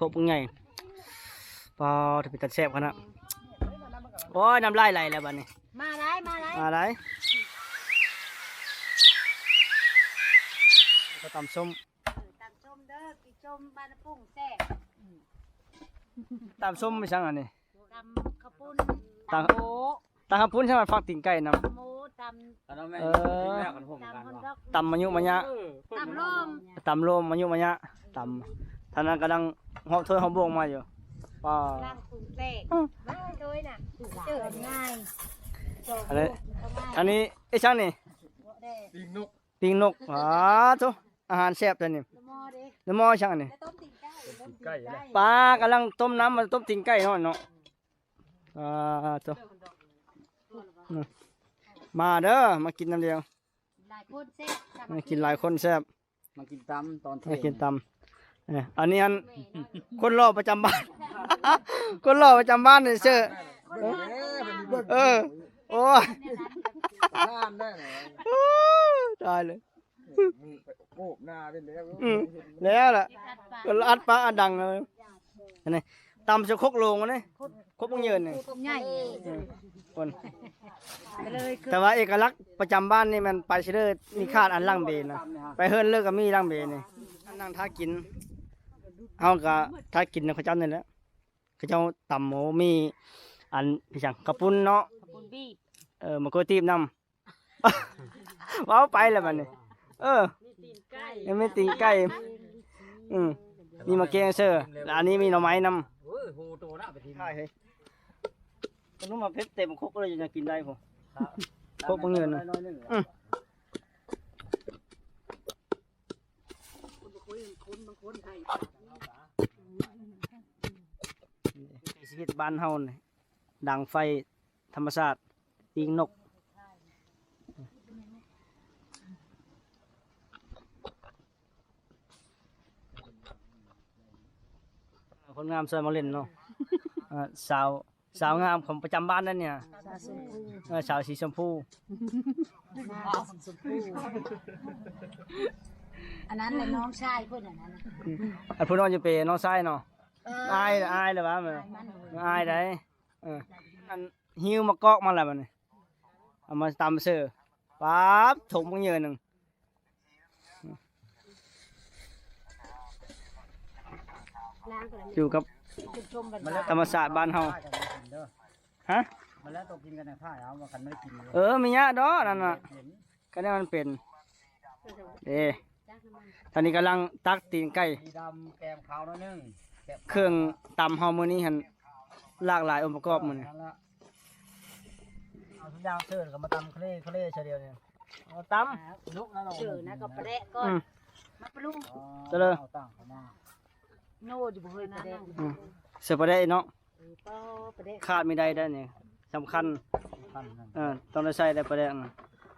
ครบไงพอถ้าเป็นตัดแซ่บขนาดโอ้ยน้ำลายไหลแล้วบัดนี้มาได้ก็ตำส้มเด้อกินส้มบ้านปุ้งแซ่บตำส้มไม่ช่างอันนี้ตำข้าวปุ้นตำโมตำข้าวปุ้นใช่ไหมฟักติ่งไก่น้ำโมตำตำมะยุมะยะตำลมมะยุมะยะตำท่านนั้นกำลังหอบถ้วยหอบบวงมาอยู่ป้าล่างปุ้งแซ่บบ้าโดยน่ะเจอง่ายอะไรอันนี้ไอ้ช่างนี่ปิงนกทุกอาหารแซ่บตัวนี้น้ำมอช่างนี่ปลากำลังต้มน้ำมาต้มติ่งไก่เนาะทุกมาเด้อมากินน้ำเดียวมากินหลายคนแซ่บมากินตำตอนเที่ยงมากินตำอันนี้คนรอประจำบ้าน คนรอประจำบ้านเนี่ยเชื่อโอ้ยตายเลยโอ้หน้าเป็นแล้วล่ะอัดปลาอัดดังเลยนี่ตำจะคกโลงวะเนี่ยคกมึงเยินเนี่ยคนแต่ว่าเอกลักษณ์ประจำบ้านนี่มันไปเชื่อมีคาดอันล่างเบนนะไปเฮิร์นเลิกกับมีล่างเบนนี่นั่งท่ากินเอากับท่ากินเขาเจ้าเนี่ยแหละเขาเจ้าตำหมูมีอันพี่ช่างกระปุ้นเนาะมะกรูดตีบน้ำว้าวไปแล้วมันนี่ยังไม่ตีนไก่มีมะเขือเสือแล้วอันนี้มีหน่อไม้น้ำใช่เฮ้ยคนนู้นมาเพชรเต็มคุกเลยจะกินได้ผมคุกบางเงินชีวิตบ้านเฮาเนี่ยดังไฟธรรมชาติปีงนกคนงามสวยมาเล่นเนาะสาวงามของประจำบ้านนั่นเนี่ยสาวสีชมพูอันนั้นเลยน้องชายเพื่อนอันนั้นอันพูดน้องจะเป็นน้องชายเนาะอายเลยวะมันอายได้อันหิ้วมากอกมาแล้วมันเอามาตำเสือปั๊บถุงมันเยอะหนึ่งอยู่กับธรรมศาสตร์บ้านเฮาฮะมาแล้วตกกินกันในผ้าเอามากันไม่ได้กินมีเยอะดอกนั่นน่ะก็ได้มันเป็นตอนนี้กำลังตักตีนไก่ดำแกมขาวน้อยนึงเครื่องตำเฮามื้อนี้หันหลากหลายองค์ประกอบมื้อนี้เอาทุกอย่างเสิร์ฟกับมาตำเคล่เฉลี่ยเนี่ยตำลุกนะเราเจอนะก็ประเดะก่อนมาปรุงจะเลยโน่อยู่บนประเดะเสือประเดะเนาะขาดไม่ได้เนี่ยสำคัญต้องได้ใส่ได้ประเดะ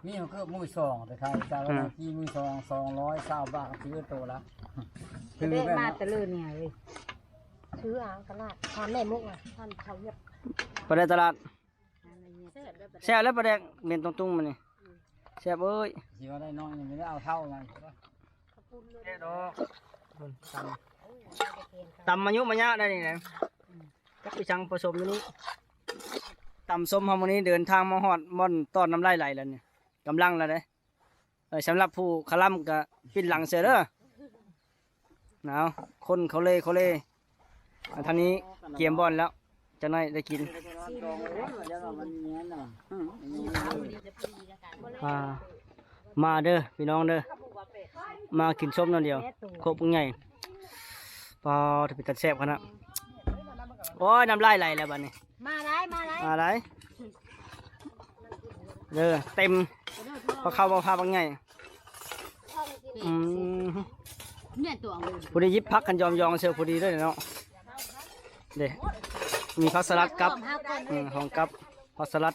นี่มันก็มือสองแต่ใครจะว่าที่มือ200 บาทซื้อโตแล้วประเดะมาตะลื่นเนี่ยเลยซื้อตลาดทานแม่มุกอ่ะทานเขาเยอะประเดะตลาดแซ่บแล้วประเดะเม็นตรงๆมันนี่แซ่บเอ้ยที่ว่าได้น้อยยังไม่ได้เอาเท่ามันตำมะยุมะยะได้นี่นะก็ไปช่างผสมอยู่นี้ตำส้มฮอร์โมนีเดินทางมาฮอดม่อนต้อนน้ำลายไหลแล้วเนี่ยกำลังแล้วเด้สำหรับผู้ขลัมกับปิดหลังเสือเด้อหนาวคนเขาเล่ทางนี้เกมบอลแล้วจะน่อยได้กินมาเด้อพี่น้องเด้อมากินส้มนั่นเดียวครบไงพอถ้าเป็นตัดแซ่บขนาดโอ้ยน้ำลายไหลแล้วบัดนี้มาได้เด้อเต็มพอเข้ามาพาบังไงพอดียิบพักกันยอมเสือพอดีด้วยเนาะเด้มีผักสลัดกับของกับผักสลัด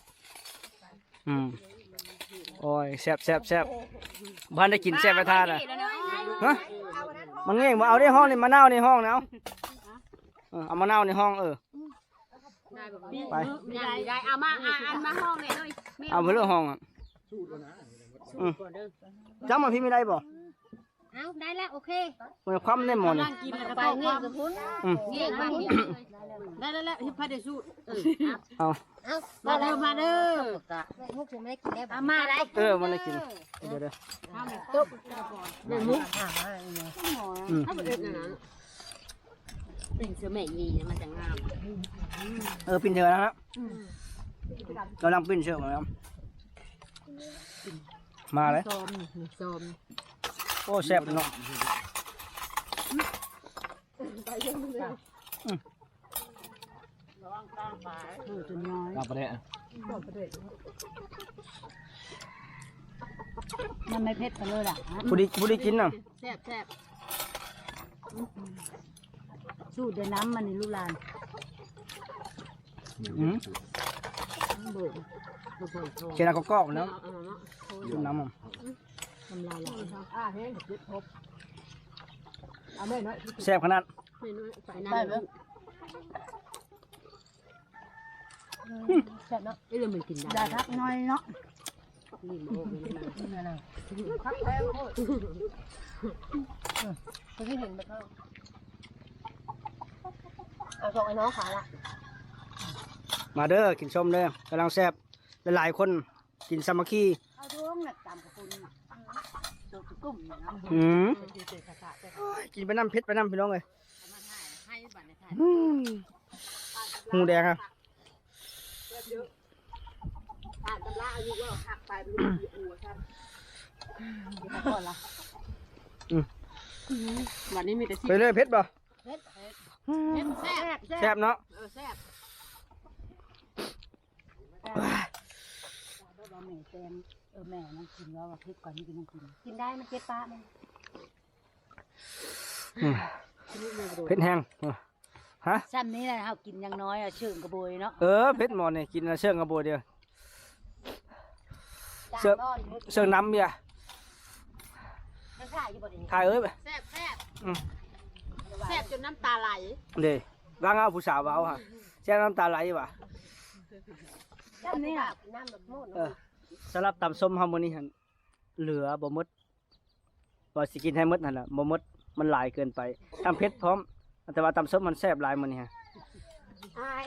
โอ้ยแซ่บบ้านได้กินแซ่บไปทานอ่ะฮะมันเงี้ยมาเอาในห้องนี่มะนาวในห้องเนาะเอามะนาวในห้องไปเอามาห้องเลยเอาไปเรื่องห้องอ่ะจำมาพี่ไม่ได้บ่ เอาได้แล้วโอเค มันความในหมอนี่ นั่งกินแล้วก็ ไป ต้อง เงี้ ค ยว าม กับพุ่น อืม เงี้ยมาเงี้ย ได้แล้วฮิปพาเดสูเออ เอา เอา มาเด้อมาเด้อ มุกจะไม่ได้กินได้ เอามาได้ มันได้กินเดี๋ยว ตุ๊บ แม่มุก อืม ถ้าบ่เอ็ดนั่นน่ะติ่งเสือแม่ยีมันจะงาม ปิ้นเชือกนะครับกำลังปิ้นเชือกมาแล้วมาเลย ส้มส้ม โอ้แซ่บเนาะ ตัวน้อย กลับไปเลย มันไม่เผ็ดไปเลยล่ะ ผู้ดีกินน่ะ แซ่บแซ่บสูตรเดน้ำมันนี่ลูกหลาน อืม เบิ่งเบิ่งโท เขียนกอกๆแล้ว เอาเนาะ กินน้ำมัน ทำลายละ แซ่บขนาด ไม่น้อยไปน้ำแซ่บเนาะเอ้ยเรามันกินได้ทักน้อยเนาะนี่โอ้ยนะ คนที่เห็นแบบนั้นเอาส่งไอ้น้องขาละ มาเด้อกินส้มเด้อกำลังแซ่บหลายๆคนกินสามัคคี เอาดวงน่ะตามกับคุณน่ะตัวกุ้งนะ อืมกินไปน้ำเพชรไปน้ำพี่น้องเลย ให้บัตรในไทย หูแดงครับ อ่านตำราอายุว่าหักไปเป็นลูกหัวครับก่อนละวันนี้มีแต่ ไปเลยเพชรบ่ แซ่บ แซ่บเนาะ แซ่บ แม่นั่งกินแล้วพริกก่อนนี่กินนั่งกิน กินได้มันเจ็บปากมัน เพชรแห้งฮะ ซ้ำนี้แหละเขากินยังน้อยอะเชิงกระโบยเนาะ เพชรหมอนเนี่ยกินเชื่องกระโบเดียว จา เสื้อ นอน เชื่องน้ำเบียร์ มันข่ายอยู่บนนี้ ถ่ายไป แซ่บแซ่บจนน้ำตาไหล เดี๋ยวร่างเอาผู้สาวเอาฮะแช่น้ำตาไหลว่ะ น้ำนี่อ่ะน้ำแบบโม่น สำหรับตำส้มฮาร์โมนีหันเหลือบ่หมดว่าสิกินให้หมดนั่นแหละบ่หมดมันหลายเกินไปทำเพชรพร้อมแต่ว่าตำส้มมันแซ่บหลายมันนี่ฮะ อาย